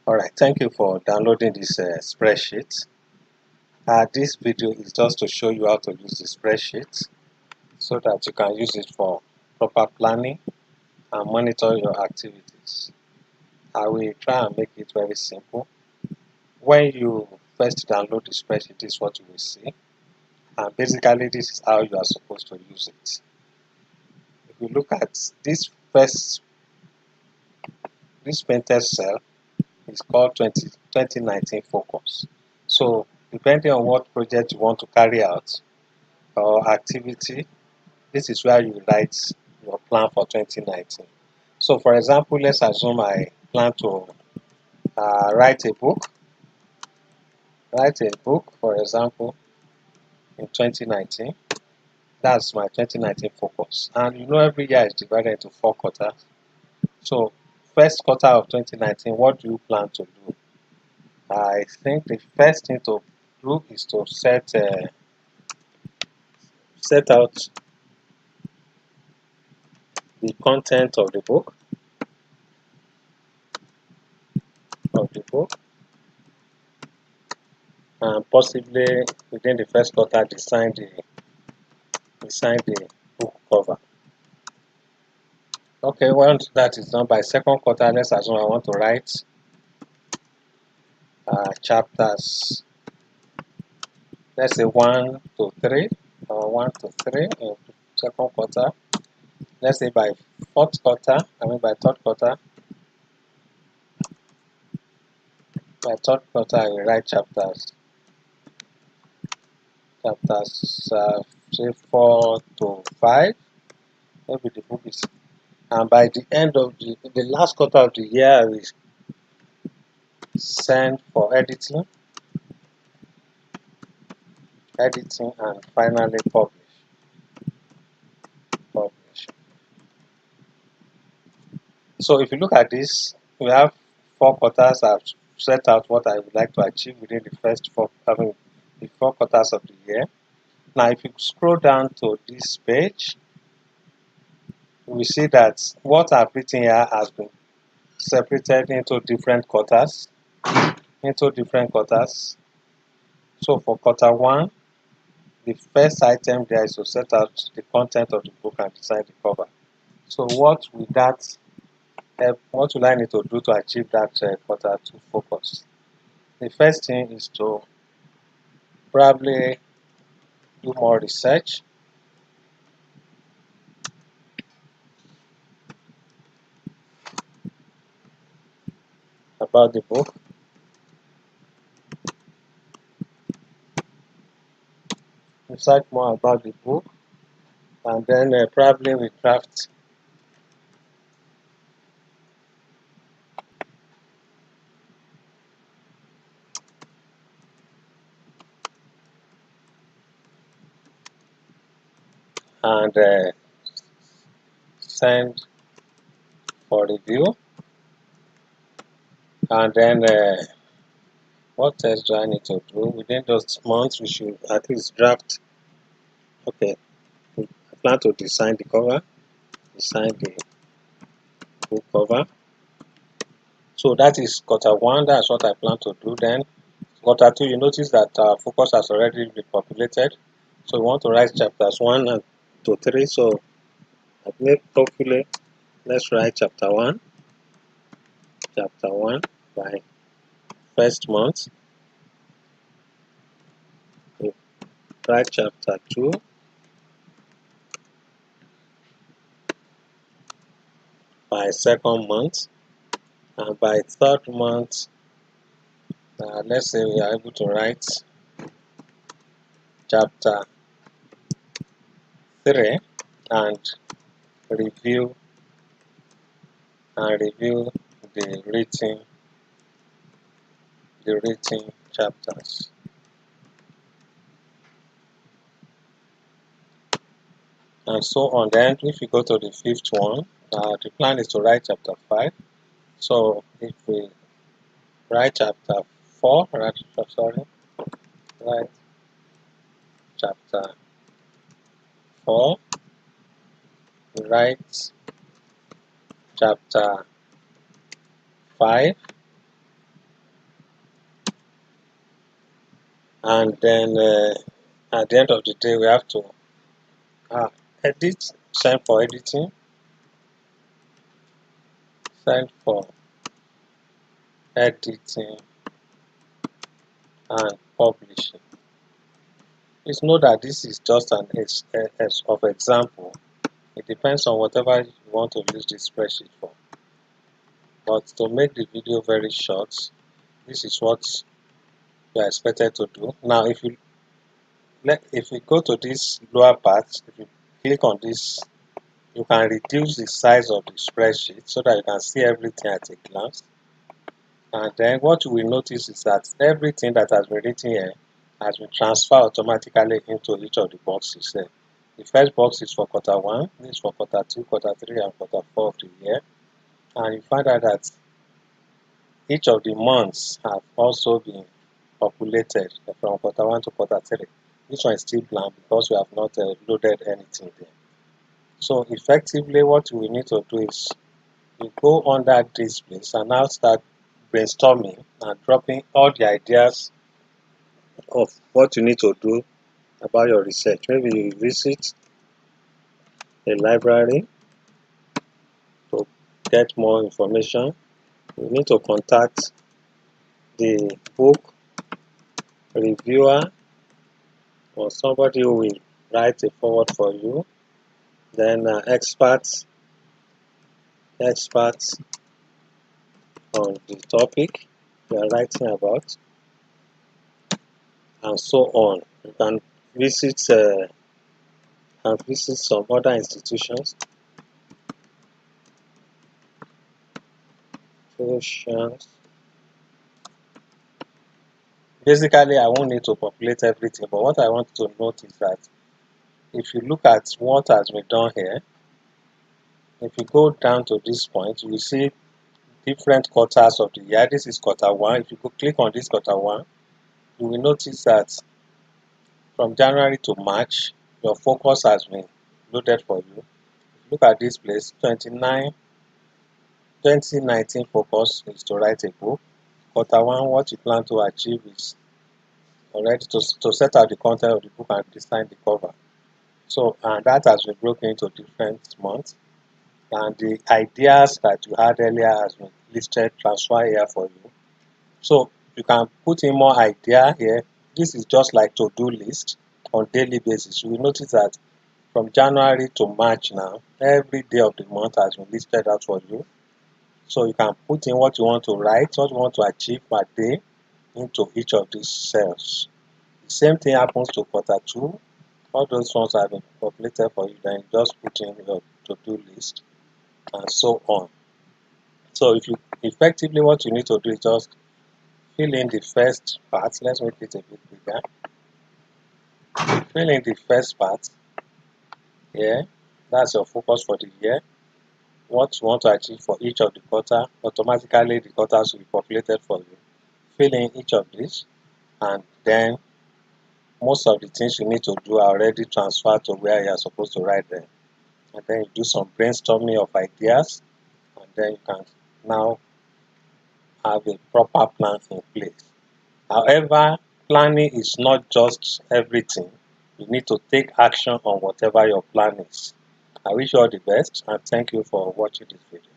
Alright, thank you for downloading this spreadsheet. This video is just to show you how to use the spreadsheet so that you can use it for proper planning and monitor your activities. I will try and make it very simple. When you first download the spreadsheet, this is what you will see. And basically, this is how you are supposed to use it. If you look at this painted cell, it's called 2019 focus. So depending on what project you want to carry out or activity, this is where you write your plan for 2019. So for example, let's assume I plan to write a book, for example, in 2019. That's my 2019 focus. And you know every year is divided into 4 quarters. So first quarter of 2019, what do you plan to do? I think the first thing to do is to set out the content of the book, and possibly within the first quarter design the book cover. Okay, once that is done, by second quarter, let's assume I want to write chapters, let's say 1 to 3 or 1 to 3 in second quarter. Let's say by by third quarter, I will write chapters say 4 to 5. Maybe the book is, and by the end of the last quarter of the year, I will send for editing and finally publish. So if you look at this, we have 4 quarters. I've set out what I would like to achieve within the first 4 quarters of the year. Now if you scroll down to this page, we see that what I've written here has been separated into different quarters. So for quarter 1, the first item there is to set out the content of the book and design the cover. So what will I need to do to achieve that quarter 2 focus? The first thing is to probably do more research about the book. Research more about the book, and then probably we craft and send for review. And then what else do I need to do? Within those months, we should at least draft. Okay, I plan to design the cover, design the book cover. So that is quarter 1. That's what I plan to do. Then quarter 2, you notice that focus has already been populated. So we want to write chapters 1 and to 3. So hopefully, let's write chapter 1 by first month. We write chapter 2 by second month, and by third month, let's say we are able to write chapter 3 and review the written chapters. And so on. Then if you go to the fifth one, the plan is to write chapter 5. So if we write chapter 4, write chapter 4, we write chapter 5, and then at the end of the day we have to edit, send for editing, send for editing, and publishing. Please know that this is just an of example. It depends on whatever you want to use this spreadsheet for. But to make the video very short, this is what you are expected to do. Now, if you go to this lower part, if you click on this, you can reduce the size of the spreadsheet so that you can see everything at a glance. And then what you will notice is that everything that has been written here has been transferred automatically into each of the boxes here. The first box is for quarter 1, this is for quarter 2, quarter 3, and quarter 4 of the year. And you find out that each of the months have also been populated from quarter 1 to quarter 3. This one is still blank because we have not loaded anything there. So effectively what we need to do is you go under this place and now start brainstorming and dropping all the ideas of what you need to do about your research. Maybe you visit a library to get more information. You need to contact the book reviewer or somebody who will write a foreword for you. Then experts on the topic you are writing about, and so on. You can visit some other institutions. Basically, I won't need to populate everything, but what I want to note is that if you look at what has been done here, if you go down to this point, you will see different quarters of the year. This is quarter 1. If you go click on this quarter 1, you will notice that from January to March, your focus has been loaded for you. Look at this place, 2019 focus is to write a book. Quarter 1, what you plan to achieve is already to set out the content of the book and design the cover. So, and that has been broken into different months. And the ideas that you had earlier has been listed, transfer here for you. So you can put in more idea here. This is just like to-do list on daily basis. You will notice that from January to March now, every day of the month has been listed out for you. So you can put in what you want to write, what you want to achieve per day into each of these cells. The same thing happens to quarter 2. All those ones have been populated for you. Then you just put in your to-do list and so on. So if you effectively what you need to do is just fill in the first part. Let's make it a bit bigger. Fill in the first part here. That's your focus for the year. What you want to achieve for each of the quarter. Automatically the quarters will be populated for you. Fill in each of these, and then most of the things you need to do are already transferred to where you are supposed to write them. And then you do some brainstorming of ideas, and then you can now have a proper plan in place. However, planning is not just everything. You need to take action on whatever your plan is. I wish you all the best, and thank you for watching this video.